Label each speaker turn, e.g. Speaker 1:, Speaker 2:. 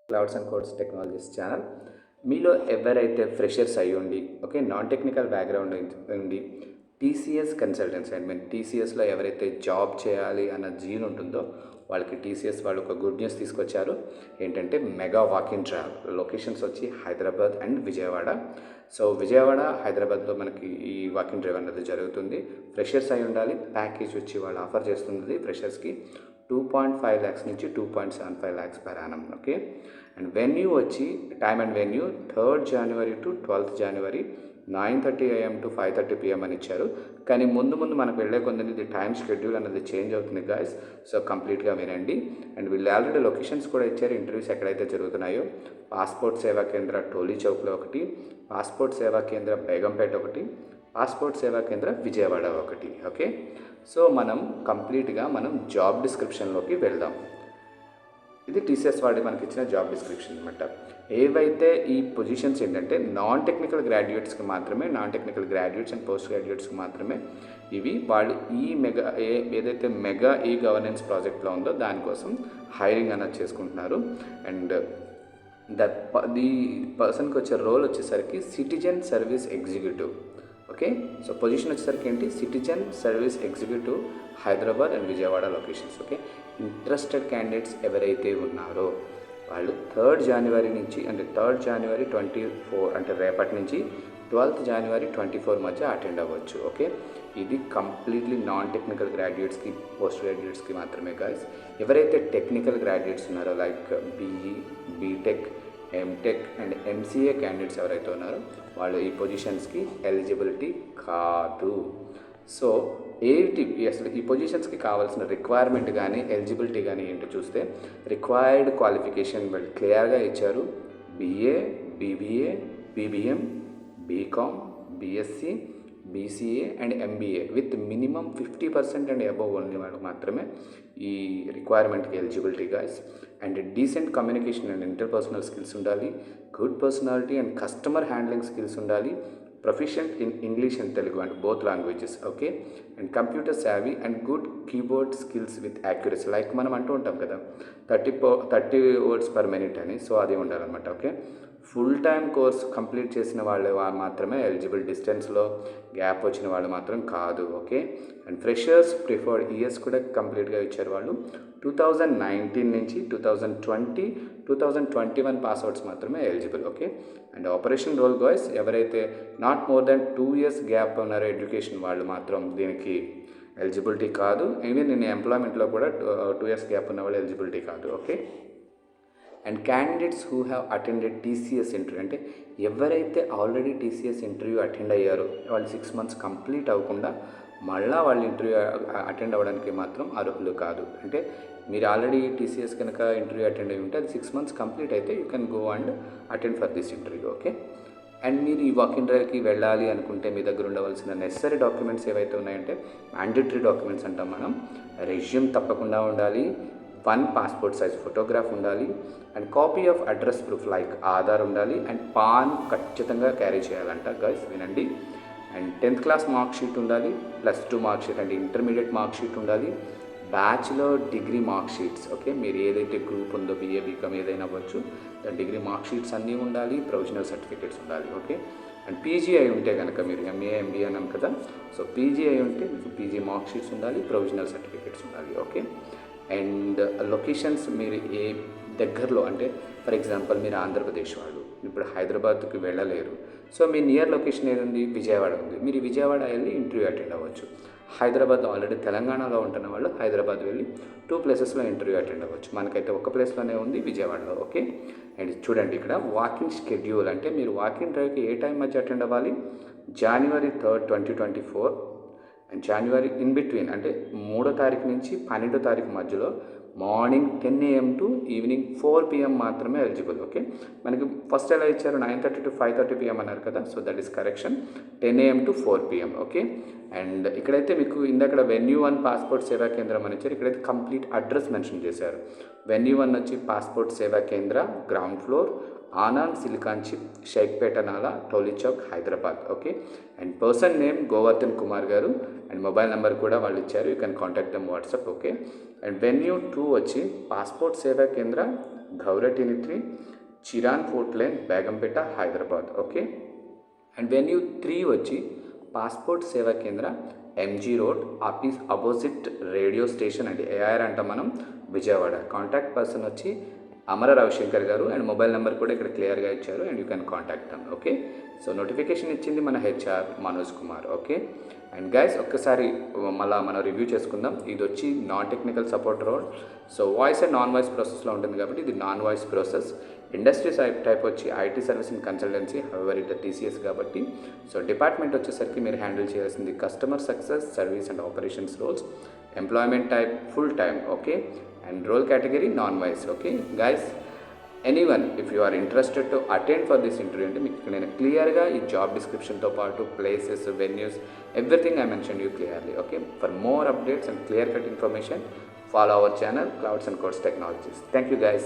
Speaker 1: Clouds and codes technologies channel. మీలో ఎవరైతే freshers అయ్యి ఉండి నాన్ టెక్నికల్ బ్యాక్గ్రౌండ్ ఉండి టీసీఎస్ కన్సల్టెన్సీ టీసీఎస్లో ఎవరైతే జాబ్ చేయాలి అన్న జీన్ ఉంటుందో వాళ్ళకి టీసీఎస్ వాళ్ళు ఒక గుడ్ న్యూస్ తీసుకొచ్చారు. ఏంటంటే మెగా వాకిన్ డ్రైవ్. లొకేషన్స్ వచ్చి హైదరాబాద్ అండ్ విజయవాడ. సో విజయవాడ, హైదరాబాద్లో మనకి ఈ వాకిన్ డ్రైవ్ అనేది జరుగుతుంది. ఫ్రెషర్స్ అయి ఉండాలి. ప్యాకేజ్ వచ్చి వాళ్ళు ఆఫర్ చేస్తుంది ఫ్రెషర్స్కి 2.5 lakhs నుంచి 2.75 lakhs per annum. Okay. And venue వచ్చి time and venue 3rd January to 12th January 9:30 AM to 5:30 PM అని ఇచ్చారు. కానీ ముందు మనకు వెళ్ళే కొంత ఇది టైం షెడ్యూల్ అనేది చేంజ్ అవుతుంది గాయస్. సో కంప్లీట్గా వినండి. అండ్ వీళ్ళు ఆల్రెడీ లొకేషన్స్ కూడా ఇచ్చారు. ఇంటర్వ్యూస్ ఎక్కడైతే జరుగుతున్నాయో పాస్పోర్ట్ సేవా కేంద్ర టోలీ చౌక్లో ఒకటి, పాస్పోర్ట్ సేవా కేంద్ర బేగంపేట ఒకటి, పాస్పోర్ట్ సేవా కేంద్ర విజయవాడ ఒకటి. ఓకే. సో మనం కంప్లీట్గా జాబ్ డిస్క్రిప్షన్లోకి వెళ్దాం. ఇది టీసీఎస్ వాడి మనకి ఇచ్చిన జాబ్ డిస్క్రిప్షన్ అనమాట. ఏవైతే ఈ పొజిషన్స్ ఏంటంటే నాన్ టెక్నికల్ గ్రాడ్యుయేట్స్కి మాత్రమే, non technical graduates and post గ్రాడ్యుయేట్స్కి మాత్రమే ఇవి. వాళ్ళు ఈ ఏదైతే మెగా ఈ గవర్నెన్స్ ప్రాజెక్ట్లో ఉందో దానికోసం హైరింగ్ అనేది చేసుకుంటున్నారు. అండ్ ది పర్సన్కి వచ్చే రోల్ వచ్చేసరికి citizen service executive. Okay. So position వచ్చేసరికి ఏంటి, citizen service executive, Hyderabad and Vijayawada locations. Okay. Interested candidates ఎవరైతే ఉన్నారో వాళ్ళు 3rd January నుంచి అంటే 3rd January 24 అంటే రేపటి నుంచి 12th January 24 మధ్య అటెండ్ అవ్వచ్చు. ఓకే. ఇది కంప్లీట్లీ నాన్ టెక్నికల్ గ్రాడ్యుయేట్స్కి, పోస్ట్ గ్రాడ్యుయేట్స్కి మాత్రమే గాయస్. ఎవరైతే టెక్నికల్ గ్రాడ్యుయేట్స్ ఉన్నారో like BE, BTech, MTech and MCA candidates ఎవరైతే ఉన్నారో వాళ్ళు ఈ పొజిషన్స్కి ఎలిజిబిలిటీ కాదు. సో ఏంటి అసలు ఈ పొజిషన్స్కి కావాల్సిన రిక్వైర్మెంట్ కానీ ఎలిజిబిలిటీ కానీ ఏంటో చూస్తే రిక్వైర్డ్ క్వాలిఫికేషన్ వాళ్ళు క్లియర్గా ఇచ్చారు. BA, BBA, BBM, BCom, BSc, BCA and MBA with minimum 50% and above only వాళ్ళు మాత్రమే ఈ రిక్వైర్మెంట్కి eligibility guys. And decent communication and interpersonal skills ఉండాలి. Good personality and customer handling skills ఉండాలి. Proficient in English and Telugu and both languages. Okay. And computer savvy and good keyboard skills with accuracy. Like మనం అంటూ ఉంటాం కదా 30 words per minute అని. So అది ఉండాలన్నమాట. Okay. Full time course complete చేసిన వాళ్ళు మాత్రమే ఎలిజిబుల్. డిస్టెన్స్లో గ్యాప్ వచ్చిన వాళ్ళు మాత్రం కాదు. Okay. And freshers preferred years కూడా కంప్లీట్గా ఇచ్చారు వాళ్ళు. 2019 నుంచి 2020, 2021 పాస్అవుట్స్ మాత్రమే eligible. Okay. And operation role guys ఎవరైతే not more than 2 years gap ఉన్నారో ఎడ్యుకేషన్ వాళ్ళు మాత్రం దీనికి ఎలిజిబిలిటీ కాదు. ఈవెన్ నేను ఎంప్లాయ్మెంట్లో కూడా 2 years గ్యాప్ ఉన్న వాళ్ళు ఎలిజిబిలిటీ కాదు. Okay. And candidates who have attended TCS interview అంటే ఎవరైతే ఆల్రెడీ టీసీఎస్ ఇంటర్వ్యూ అటెండ్ అయ్యారో వాళ్ళు 6 months కంప్లీట్ అవ్వకుండా మళ్ళీ వాళ్ళు ఇంటర్వ్యూ అటెండ్ అవ్వడానికి మాత్రం అర్హులు కాదు. అంటే మీరు ఆల్రెడీ టీసీఎస్ కనుక ఇంటర్వ్యూ అటెండ్ అయ్యి ఉంటే అది 6 months కంప్లీట్ అయితే you can go and attend for this interview. Okay. And మీరు ఈ వాకిన్ డ్రైవ్కి వెళ్ళాలి అనుకుంటే మీ దగ్గర ఉండవలసిన నెసరీ డాక్యుమెంట్స్ ఏవైతే ఉన్నాయంటే మ్యాండేటరీ డాక్యుమెంట్స్ అంటాం మనం. రెజ్యూమ్ తప్పకుండా ఉండాలి. 1 passport size ఫోటోగ్రాఫ్ ఉండాలి. And copy of address proof like Aadhaar ఉండాలి. అండ్ పాన్ ఖచ్చితంగా క్యారీ చేయాలంట గైస్, వినండి. And 10th class mark sheet ఉండాలి. +2 మార్క్ షీట్ అంటే ఇంటర్మీడియట్ మార్క్ షీట్ ఉండాలి. Bachelor degree mark sheets. Okay. మీరు ఏదైతే గ్రూప్ ఉందో బీఏ, బీకామ్ ఏదైనా అవ్వచ్చు, డిగ్రీ మార్క్ షీట్స్ అన్నీ ఉండాలి. ప్రొవిజనల్ సర్టిఫికేట్స్ ఉండాలి. ఓకే. అండ్ పీజీ అయి ఉంటే కనుక మీరు ఎంఏ, ఎంబీఏ అన్నాం కదా, సో పీజీ అయి ఉంటే మీకు పీజీ మార్క్ షీట్స్ ఉండాలి, ప్రొవిజనల్ సర్టిఫికేట్స్ ఉండాలి. ఓకే. అండ్ లొకేషన్స్ మీరు ఏ దగ్గరలో అంటే ఫర్ ఎగ్జాంపుల్ మీరు ఆంధ్రప్రదేశ్ వాళ్ళు ఇప్పుడు హైదరాబాద్కి వెళ్ళలేరు. సో మీ నియర్ లొకేషన్ ఏది విజయవాడ ఉంది. మీరు విజయవాడ వెళ్ళి ఇంటర్వ్యూ అటెండ్ అవ్వచ్చు. హైదరాబాద్ ఆల్రెడీ తెలంగాణలో ఉంటున్న వాళ్ళు హైదరాబాద్ వెళ్ళి 2 places ఇంటర్వ్యూ అటెండ్ అవ్వచ్చు. మనకైతే ఒక ప్లేస్లోనే ఉంది, విజయవాడలో. ఓకే. అండ్ చూడండి ఇక్కడ వాకింగ్ షెడ్యూల్ అంటే మీరు వాకింగ్ డ్రైవ్కి ఏ టైం మధ్య అటెండ్ అవ్వాలి, January 3rd, 2024 and January in between అంటే 3వ తారీఖు నుంచి 12వ తారీఖు మధ్యలో morning 10 AM to evening 4 PM మాత్రమే ఎలిజిబుల్. ఓకే. మనకి ఫస్ట్ ఎలా ఇచ్చారు 9:30 to 5:30 PM అన్నారు కదా, so that is correction. 10 AM to 4 PM. Okay. And ఇక్కడైతే మీకు ఇందాక వెన్యూ 1 పాస్పోర్ట్ సేవా కేంద్రం అని ఇచ్చారు. ఇక్కడైతే కంప్లీట్ అడ్రస్ మెన్షన్ చేశారు. వెన్యూ 1 వచ్చి passport Seva Kendra, ground floor, Anand silicon chip, Shaikpet Nala, Toli Chowk, Hyderabad. Okay. And person name Govardhan Kumar garu. And mobile number కూడా వాళ్ళు ఇచ్చారు. You can contact them WhatsApp. Okay. And venue 2 వచ్చి పాస్పోర్ట్ సేవా కేంద్ర, గౌరటినిత్రి, Chiran fort lane, Begumpet, Hyderabad. Okay. And venue 3 వచ్చి passport Seva Kendra, MG road, opposite radio station అండి. AR అంట మనం, Vijayawada. Contact person వచ్చి అమర రవిశంకర్ గారు. అండ్ మొబైల్ నెంబర్ కూడా ఇక్కడ క్లియర్గా ఇచ్చారు. And you can contact them. Okay. So notification ఇచ్చింది మన HR Manoj Kumar. Okay. And guys ఒక్కసారి మళ్ళీ మనం రివ్యూ చేసుకుందాం. ఇది వచ్చి non technical support role. So voice and non voice ప్రాసెస్లో ఉంటుంది కాబట్టి ఇది non voice process. Industry type వచ్చి IT servicing consultancy, our it TCS కాబట్టి. సో డిపార్ట్మెంట్ వచ్చేసరికి మీరు హ్యాండిల్ చేయాల్సింది customer success, service and operations roles. Employment type full time. Okay. And role category non voice. Okay guys, anyone if you are interested to attend for this interview అంటే మీకు నేను క్లియర్గా ఈ job డిస్క్రిప్షన్తో పాటు places, venues, everything I mention you clearly. Okay. For more updates and clear cut information, follow our channel Clouds and Codes Technologies. Thank you guys.